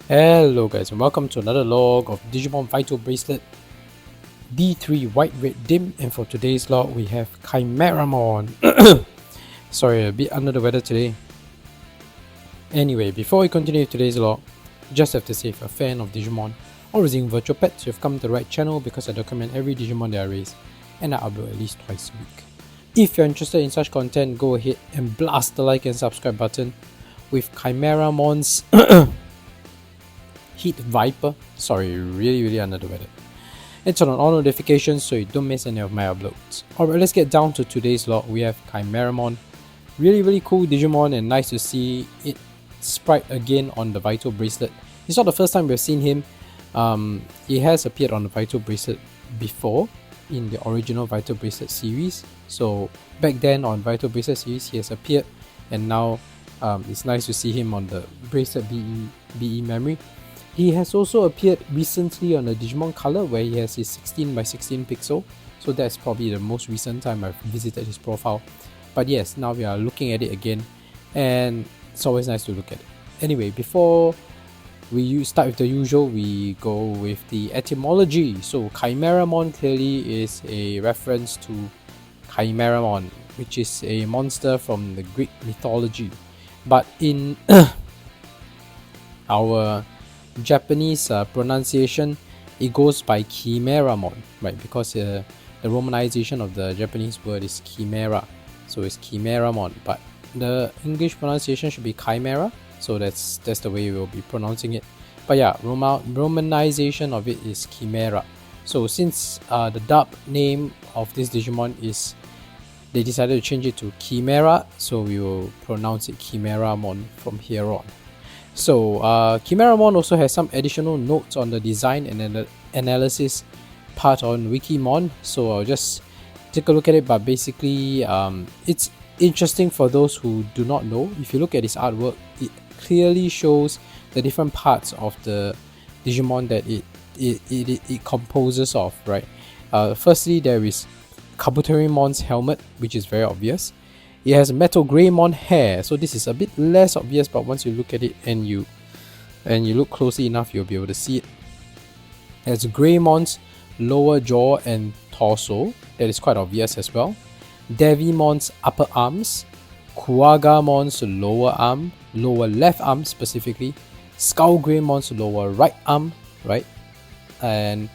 Hello guys and welcome to another log of Digimon Vital Bracelet D3 White Red DiM, and for today's log we have Kimeramon. Sorry, a bit under the weather today. Anyway, before we continue today's log, just have to say if you're a fan of Digimon or using virtual pets, you've come to the right channel because I document every Digimon that I raise and I upload at least twice a week. If you're interested in such content, go ahead and blast the like and subscribe button with Chimairamon's Heat Viper. Sorry, really under the weather. And turn on all notifications so you don't miss any of my uploads. Alright, let's get down to today's log. We have Kimeramon. Really cool Digimon, and nice to see it sprite again on the Vital Bracelet. It's not the first time we've seen him. He has appeared on the Vital Bracelet before in the original Vital Bracelet series. So back then on Vital Bracelet series he has appeared, and now it's nice to see him on the Bracelet BEMemory. He has also appeared recently on the Digimon Color, where he has his 16x16 pixel, so that's probably the most recent time I've visited his profile. But yes, now we are looking at it again, and it's always nice to look at it. Anyway, before we start with the usual, we go with the etymology. So Kimeramon clearly is a reference to Kimeramon, which is a monster from the Greek mythology. But in our Japanese pronunciation, it goes by Kimeramon, right? Because the romanization of the Japanese word is Chimera, so it's Kimeramon. But the English pronunciation should be Chimera, so that's the way we'll be pronouncing it. But yeah, romanization of it is Chimera. So since the dub name of this Digimon is, they decided to change it to Chimera, so we will pronounce it Kimeramon from here on. So Kimeramon also has some additional notes on the design and analysis part on Wikimon, so I'll just take a look at it. But basically it's interesting for those who do not know. If you look at his artwork, it clearly shows the different parts of the Digimon that it composes of, right? Firstly, there is Kabutarimon's helmet, which is very obvious. It has Metal Greymon hair, so this is a bit less obvious, but once you look at it and you look closely enough, you'll be able to see it. It has Greymon's lower jaw and torso, that is quite obvious as well. Devimon's upper arms, Kuwagamon's lower left arm specifically, Skull Greymon's lower right arm, right, and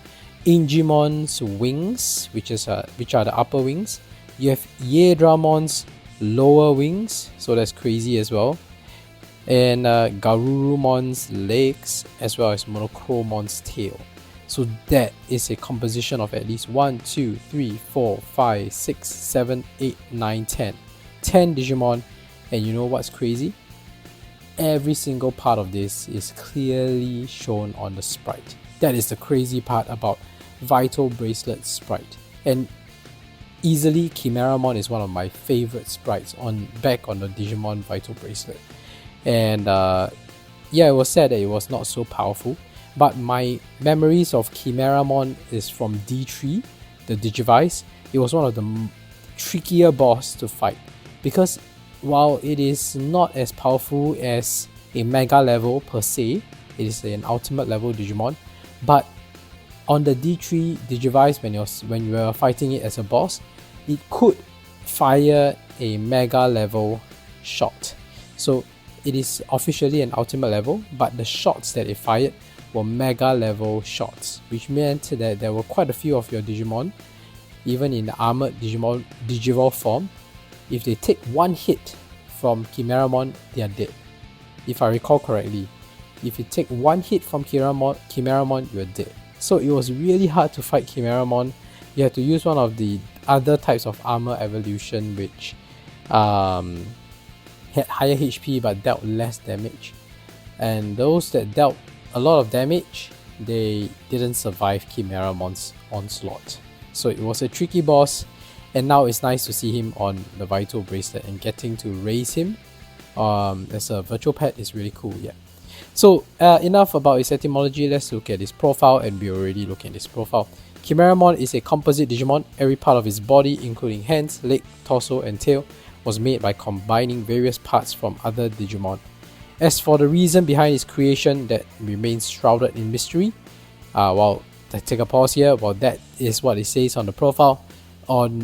Ingimon's wings, which are the upper wings. You have Yedramon's lower wings, so that's crazy as well, and Garurumon's legs, as well as Monochromon's tail. So that is a composition of at least 1, 2, 3, 4, 5, 6, 7, 8, 9, 10 Digimon. And you know what's crazy? Every single part of this is clearly shown on the sprite. That is the crazy part about Vital Bracelet sprite. And easily, Kimeramon is one of my favorite sprites back on the Digimon Vital Bracelet. And yeah, it was sad that it was not so powerful, but my memories of Kimeramon is from D-3, the Digivice. It was one of the trickier boss to fight, because while it is not as powerful as a mega level per se, it is an ultimate level Digimon, but on the D3 Digivice, when you were fighting it as a boss, it could fire a mega level shot. So it is officially an ultimate level, but the shots that it fired were mega level shots, which meant that there were quite a few of your Digimon, even in the armored Digimon Digivolve form. If they take one hit from Kimeramon, they are dead. If I recall correctly, if you take one hit from Kimeramon, you are dead. So it was really hard to fight Kimeramon. You had to use one of the other types of armor evolution, which had higher HP but dealt less damage. And those that dealt a lot of damage, they didn't survive Kimeramon's onslaught. So it was a tricky boss, and now it's nice to see him on the Vital Bracelet, and getting to raise him as a virtual pet is really cool. Yeah. So enough about his etymology, let's look at his profile, and we're already looking at his profile. Kimeramon is a composite Digimon. Every part of his body, including hands, leg, torso, and tail, was made by combining various parts from other Digimon. As for the reason behind its creation, that remains shrouded in mystery. Well, let's take a pause here. Well, that is what it says on the profile. On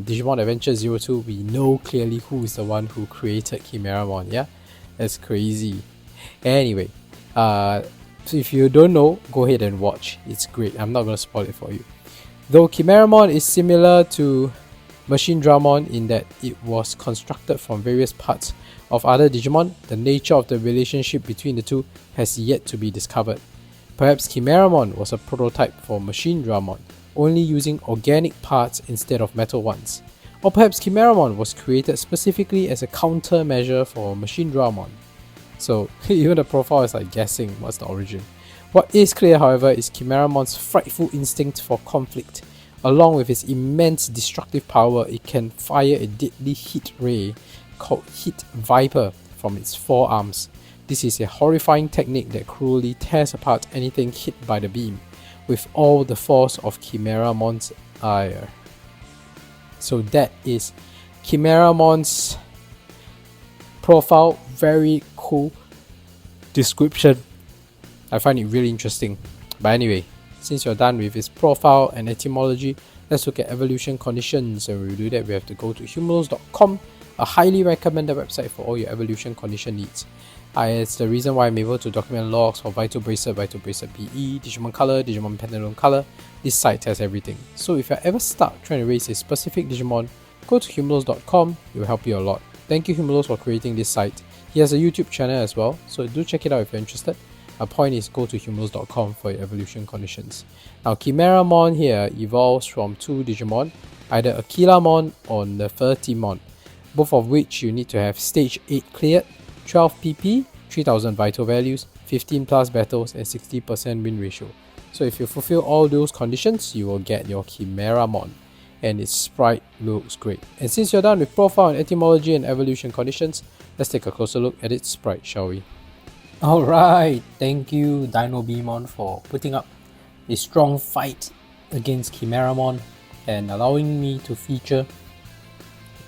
Digimon Adventure 02, we know clearly who is the one who created Kimeramon. Yeah, that's crazy. Anyway, so if you don't know, go ahead and watch. It's great. I'm not going to spoil it for you. Though Kimeramon is similar to Machinedramon in that it was constructed from various parts of other Digimon, the nature of the relationship between the two has yet to be discovered. Perhaps Kimeramon was a prototype for Machinedramon, only using organic parts instead of metal ones. Or perhaps Kimeramon was created specifically as a countermeasure for Machinedramon. So even the profile is like guessing what's the origin. What is clear, however, is Kimeramon's frightful instinct for conflict. Along with its immense destructive power, it can fire a deadly heat ray called Heat Viper from its forearms. This is a horrifying technique that cruelly tears apart anything hit by the beam, with all the force of Kimeramon's ire. So that is Kimeramon's profile. Very cool description. I find it really interesting. But anyway, since you're done with his profile and etymology, let's look at evolution conditions. And when we do that, we have to go to humulus.com, a highly recommended website for all your evolution condition needs. It's the reason why I'm able to document logs for Vital Bracelet BE, Digimon Color, Digimon Pendulum Color. This site has everything. So if you're ever stuck trying to raise a specific Digimon, go to humulus.com, it will help you a lot. Thank you Humulus for creating this site. He has a YouTube channel as well, so do check it out if you're interested. Our point is go to humulus.com for your evolution conditions. Now Kimeramon here evolves from two Digimon, either Akilamon or Nefertimon, both of which you need to have stage 8 cleared, 12 PP, 3000 vital values, 15 plus battles and 60% win ratio. So if you fulfill all those conditions, you will get your Kimeramon, and its sprite looks great. And since you're done with profile and etymology and evolution conditions, let's take a closer look at its sprite, shall we? Alright, thank you DinoBeemon for putting up a strong fight against Kimeramon and allowing me to feature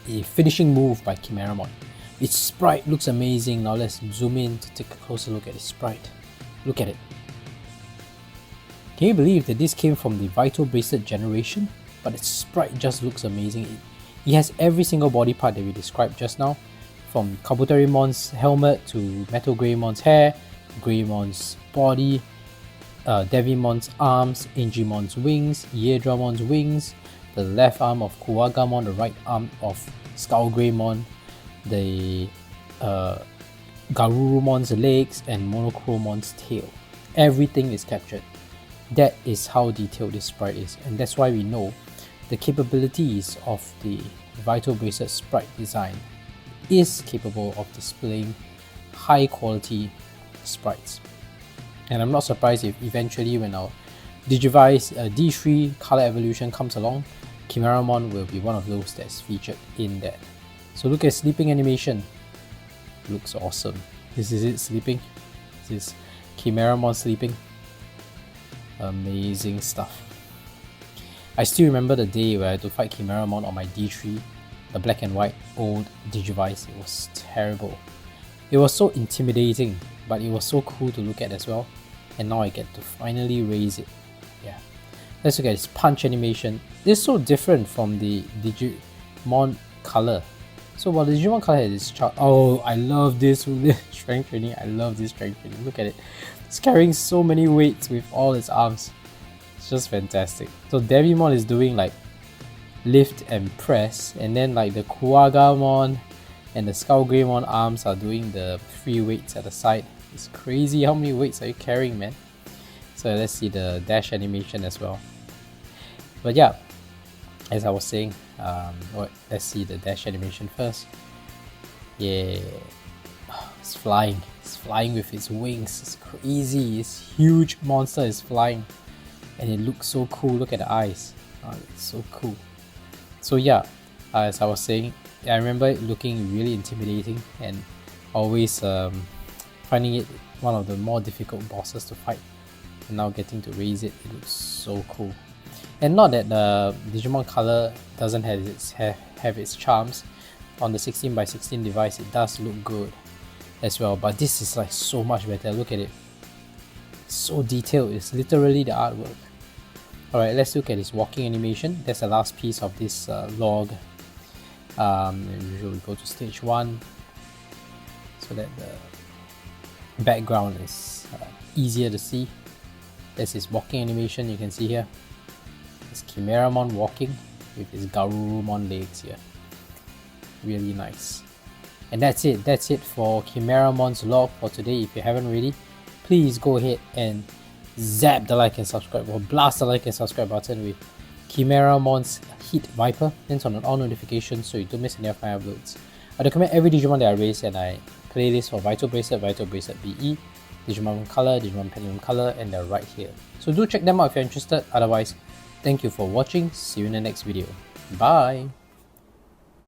a finishing move by Kimeramon. Its sprite looks amazing. Now let's zoom in to take a closer look at its sprite. Look at it. Can you believe that this came from the Vital Bracelet generation? But its sprite just looks amazing. It has every single body part that we described just now, from Kabutarimon's helmet to Metal Greymon's hair, Greymon's body, Devimon's arms, Angimon's wings, Yedramon's wings, the left arm of Kuwagamon, the right arm of Skullgreymon, the Garurumon's legs, and Monochromon's tail. Everything is captured. That is how detailed this sprite is, and that's why we know the capabilities of the Vital Bracelet sprite design is capable of displaying high quality sprites. And I'm not surprised if eventually when our Digivice D-3 color evolution comes along, Kimeramon will be one of those that's featured in that. So look at sleeping animation. Looks awesome. This is it sleeping. This is Kimeramon sleeping. Amazing stuff. I still remember the day where I had to fight Kimeramon on my D3, the black and white old Digivice. It was terrible. It was so intimidating, but it was so cool to look at as well. And now I get to finally raise it. Yeah. Let's look at its punch animation. This is so different from the Digimon Color. So while the Digimon Color has its chart, oh, I love this strength training. I love this strength training. Look at it. It's carrying so many weights with all its arms. It's just fantastic. So Devimon is doing like lift and press, and then like the Kuwagamon and the Skullgreymon arms are doing the free weights at the side. It's crazy how many weights are you carrying, man. So let's see the dash animation as well. But yeah, as I was saying, let's see the dash animation first. Yeah, it's flying. It's flying with its wings. It's crazy. This huge monster is flying, and it looks so cool. Look at the eyes. Oh, it's so cool. So yeah, as I was saying, I remember it looking really intimidating and always finding it one of the more difficult bosses to fight. And now getting to raise it, it looks so cool. And not that the Digimon Color doesn't have its charms. On the 16x16 device, it does look good. as well, but this is like so much better. Look at it, so detailed. It's literally the artwork. Alright, let's look at his walking animation. That's the last piece of this log. Usually we go to stage 1 so that the background is easier to see. That's his walking animation. You can see here it's Kimeramon walking with his Garurumon legs here. Really nice. And that's it for Kimeramon's log for today. If you haven't already, please go ahead and zap the like and subscribe, or blast the like and subscribe button with Kimeramon's Heat Viper. Then turn on all notifications so you don't miss any of my uploads. I document every Digimon that I raise, and I playlist for Vital Bracelet BE, Digimon Color, Digimon Pendulum Color, and they're right here. So do check them out if you're interested. Otherwise, thank you for watching. See you in the next video. Bye!